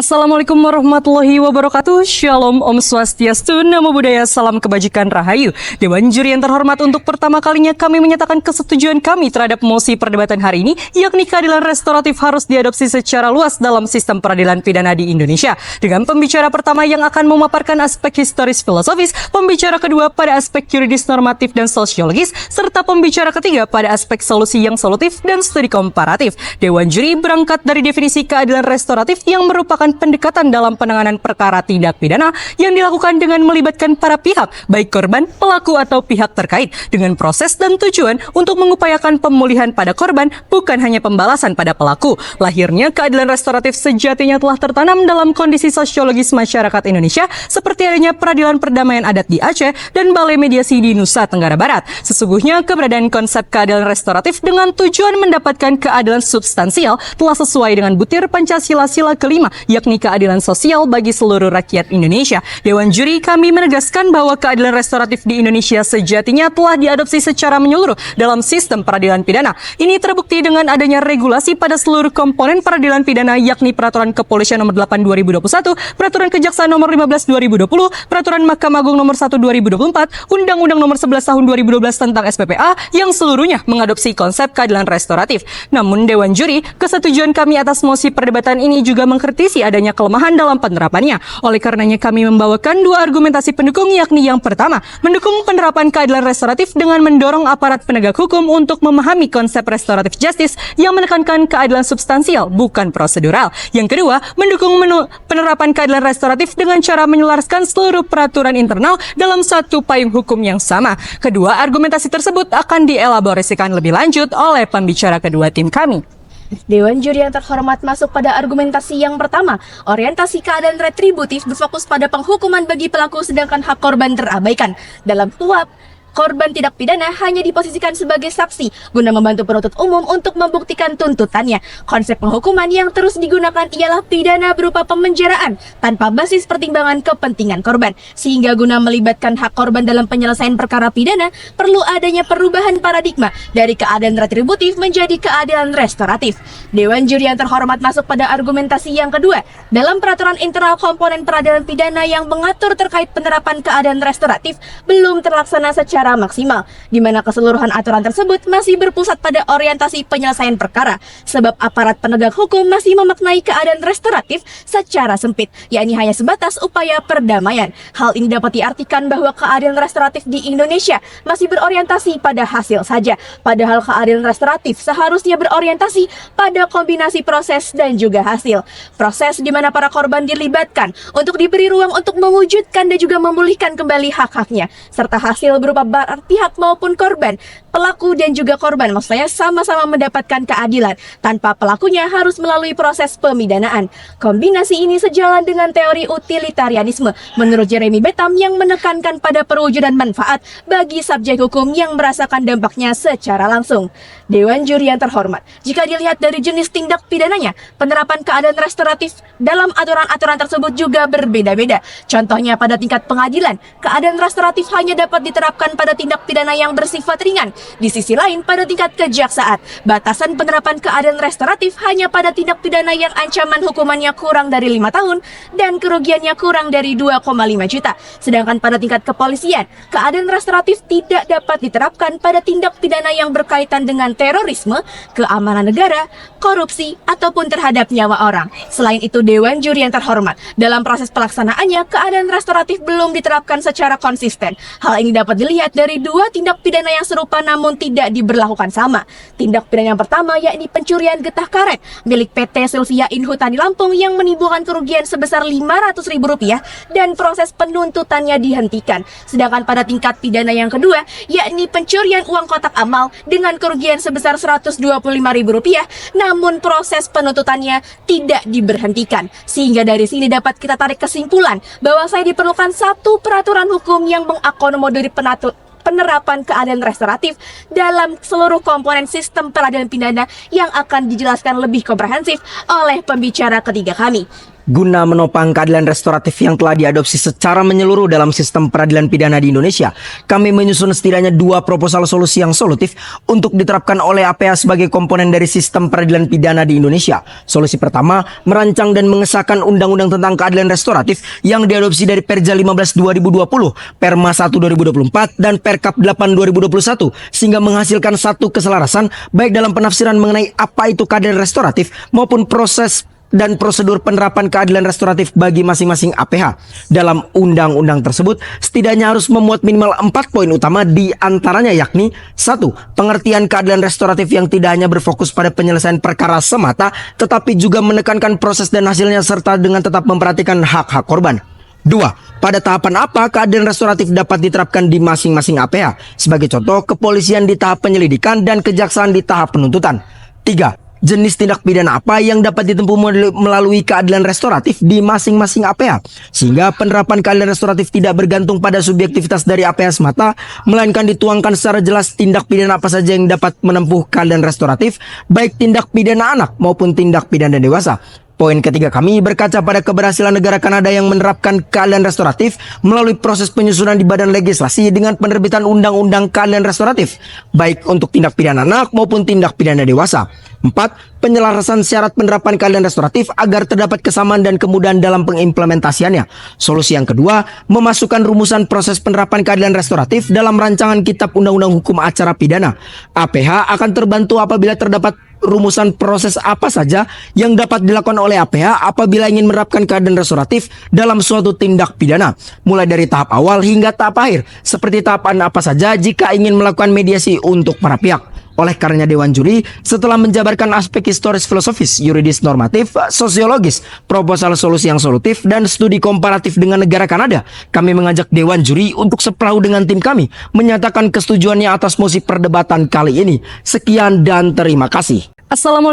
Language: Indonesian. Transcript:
Assalamualaikum warahmatullahi wabarakatuh. Shalom, Om Swastiastu, Namo Buddhaya, Salam Kebajikan Rahayu. Dewan Juri yang terhormat, untuk pertama kalinya kami menyatakan kesetujuan kami terhadap mosi perdebatan hari ini, yakni keadilan restoratif harus diadopsi secara luas dalam sistem peradilan pidana di Indonesia. Dengan pembicara pertama yang akan memaparkan aspek historis filosofis, pembicara kedua pada aspek yuridis normatif dan sosiologis, serta pembicara ketiga pada aspek solusi yang solutif dan studi komparatif. Dewan Juri berangkat dari definisi keadilan restoratif yang merupakan pendekatan dalam penanganan perkara tindak pidana yang dilakukan dengan melibatkan para pihak, baik korban, pelaku, atau pihak terkait, dengan proses dan tujuan untuk mengupayakan pemulihan pada korban, bukan hanya pembalasan pada pelaku. Lahirnya keadilan restoratif sejatinya telah tertanam dalam kondisi sosiologis masyarakat Indonesia, seperti adanya peradilan perdamaian adat di Aceh dan balai mediasi di Nusa Tenggara Barat. Sesungguhnya keberadaan konsep keadilan restoratif dengan tujuan mendapatkan keadilan substansial telah sesuai dengan butir Pancasila sila kelima, yakni keadilan sosial bagi seluruh rakyat Indonesia. Dewan Juri kami menegaskan bahwa keadilan restoratif di Indonesia sejatinya telah diadopsi secara menyeluruh dalam sistem peradilan pidana. Ini terbukti dengan adanya regulasi pada seluruh komponen peradilan pidana, yakni Peraturan Kepolisian Nomor 8 2021, Peraturan Kejaksaan Nomor 15 2020, Peraturan Mahkamah Agung Nomor 1 2024, Undang-Undang Nomor 11 Tahun 2012 tentang SPPA, yang seluruhnya mengadopsi konsep keadilan restoratif. Namun Dewan Juri, kesetujuan kami atas mosi perdebatan ini juga mengkritisi adanya kelemahan dalam penerapannya. Oleh karenanya kami membawakan dua argumentasi pendukung, yakni yang pertama, mendukung penerapan keadilan restoratif dengan mendorong aparat penegak hukum untuk memahami konsep restoratif justice yang menekankan keadilan substansial, bukan prosedural. Yang kedua, mendukung penerapan keadilan restoratif dengan cara menyelaraskan seluruh peraturan internal dalam satu payung hukum yang sama. Kedua argumentasi tersebut akan dielaborasikan lebih lanjut oleh pembicara kedua tim kami. Dewan Juri yang terhormat masuk pada argumentasi yang pertama. Orientasi keadaan retributif berfokus pada penghukuman bagi pelaku sedangkan hak korban terabaikan. Dalam kuhap, korban tindak pidana hanya diposisikan sebagai saksi guna membantu penuntut umum untuk membuktikan tuntutannya. Konsep penghukuman yang terus digunakan ialah pidana berupa pemenjaraan tanpa basis pertimbangan kepentingan korban. Sehingga guna melibatkan hak korban dalam penyelesaian perkara pidana, perlu adanya perubahan paradigma dari keadaan retributif menjadi keadilan restoratif. Dewan Juri yang terhormat masuk pada argumentasi yang kedua. Dalam peraturan internal komponen peradilan pidana yang mengatur terkait penerapan keadilan restoratif belum terlaksana secara maksimal, di mana keseluruhan aturan tersebut masih berpusat pada orientasi penyelesaian perkara, sebab aparat penegak hukum masih memaknai keadaan restoratif secara sempit, yakni hanya sebatas upaya perdamaian. Hal ini dapat diartikan bahwa keadilan restoratif di Indonesia masih berorientasi pada hasil saja, padahal keadilan restoratif seharusnya berorientasi pada kombinasi proses dan juga hasil. Proses di mana para korban dilibatkan untuk diberi ruang untuk mewujudkan dan juga memulihkan kembali hak-haknya, serta hasil berupa pihak maupun korban, pelaku dan juga korban maksudnya sama-sama mendapatkan keadilan tanpa pelakunya harus melalui proses pemidanaan. Kombinasi ini sejalan dengan teori utilitarianisme menurut Jeremy Bentham yang menekankan pada perwujudan manfaat bagi subjek hukum yang merasakan dampaknya secara langsung. Dewan Juri yang terhormat, jika dilihat dari jenis tindak pidananya, penerapan keadilan restoratif dalam aturan-aturan tersebut juga berbeda-beda. Contohnya pada tingkat pengadilan, keadilan restoratif hanya dapat diterapkan pada tindak pidana yang bersifat ringan. Di sisi lain, pada tingkat kejaksaan, batasan penerapan keadilan restoratif hanya pada tindak pidana yang ancaman hukumannya kurang dari 5 tahun dan kerugiannya kurang dari 2,5 juta. Sedangkan pada tingkat kepolisian, keadilan restoratif tidak dapat diterapkan pada tindak pidana yang berkaitan dengan terorisme, keamanan negara, korupsi, ataupun terhadap nyawa orang. Selain itu, Dewan Juri yang terhormat, dalam proses pelaksanaannya, keadilan restoratif belum diterapkan secara konsisten. Hal ini dapat dilihat dari dua tindak pidana yang serupa namun tidak diberlakukan sama. Tindak pidana yang pertama yakni pencurian getah karet milik PT Sylvia Inhutani Lampung yang menimbulkan kerugian sebesar Rp500.000 dan proses penuntutannya dihentikan. Sedangkan pada tingkat pidana yang kedua yakni pencurian uang kotak amal dengan kerugian sebesar Rp125.000 namun proses penuntutannya tidak diberhentikan. Sehingga dari sini dapat kita tarik kesimpulan bahwa diperlukan satu peraturan hukum yang mengakomodir penerapan keadilan restoratif dalam seluruh komponen sistem peradilan pidana yang akan dijelaskan lebih komprehensif oleh pembicara ketiga kami. Guna menopang keadilan restoratif yang telah diadopsi secara menyeluruh dalam sistem peradilan pidana di Indonesia, kami menyusun setidaknya 2 proposal solusi yang solutif untuk diterapkan oleh APH sebagai komponen dari sistem peradilan pidana di Indonesia. Solusi pertama, merancang dan mengesahkan Undang-Undang tentang Keadilan Restoratif yang diadopsi dari Perja 15/2020, Perma 1/2024, dan Perkap 8/2021, sehingga menghasilkan satu keselarasan baik dalam penafsiran mengenai apa itu keadilan restoratif maupun proses dan prosedur penerapan keadilan restoratif bagi masing-masing APH. Dalam undang-undang tersebut setidaknya harus memuat minimal 4 poin utama, di antaranya yakni 1. Pengertian keadilan restoratif yang tidak hanya berfokus pada penyelesaian perkara semata, tetapi juga menekankan proses dan hasilnya serta dengan tetap memperhatikan hak-hak korban. 2. Pada tahapan apa keadilan restoratif dapat diterapkan di masing-masing APH? Sebagai contoh, kepolisian di tahap penyelidikan dan kejaksaan di tahap penuntutan. 3. Jenis tindak pidana apa yang dapat ditempuh melalui keadilan restoratif di masing-masing APH, sehingga penerapan keadilan restoratif tidak bergantung pada subjektivitas dari APH semata, melainkan dituangkan secara jelas tindak pidana apa saja yang dapat menempuh keadilan restoratif, baik tindak pidana anak maupun tindak pidana dewasa. Poin ketiga kami berkaca pada keberhasilan negara Kanada yang menerapkan keadilan restoratif melalui proses penyusunan di badan legislasi dengan penerbitan undang-undang keadilan restoratif, baik untuk tindak pidana anak maupun tindak pidana dewasa. 4. Penyelarasan syarat penerapan keadilan restoratif agar terdapat kesamaan dan kemudahan dalam pengimplementasiannya. Solusi yang kedua, memasukkan rumusan proses penerapan keadilan restoratif dalam rancangan Kitab Undang-Undang Hukum Acara Pidana. APH akan terbantu apabila terdapat rumusan proses apa saja yang dapat dilakukan oleh APH apabila ingin menerapkan keadilan restoratif dalam suatu tindak pidana, mulai dari tahap awal hingga tahap akhir, seperti tahapan apa saja jika ingin melakukan mediasi untuk para pihak. Oleh karenanya Dewan Juri setelah menjabarkan aspek historis, filosofis, yuridis, normatif, sosiologis, proposal solusi yang solutif, dan studi komparatif dengan negara Kanada, kami mengajak Dewan Juri untuk seperahu dengan tim kami menyatakan kesetujuannya atas mosi perdebatan kali ini. Sekian dan terima kasih. Assalamualaikum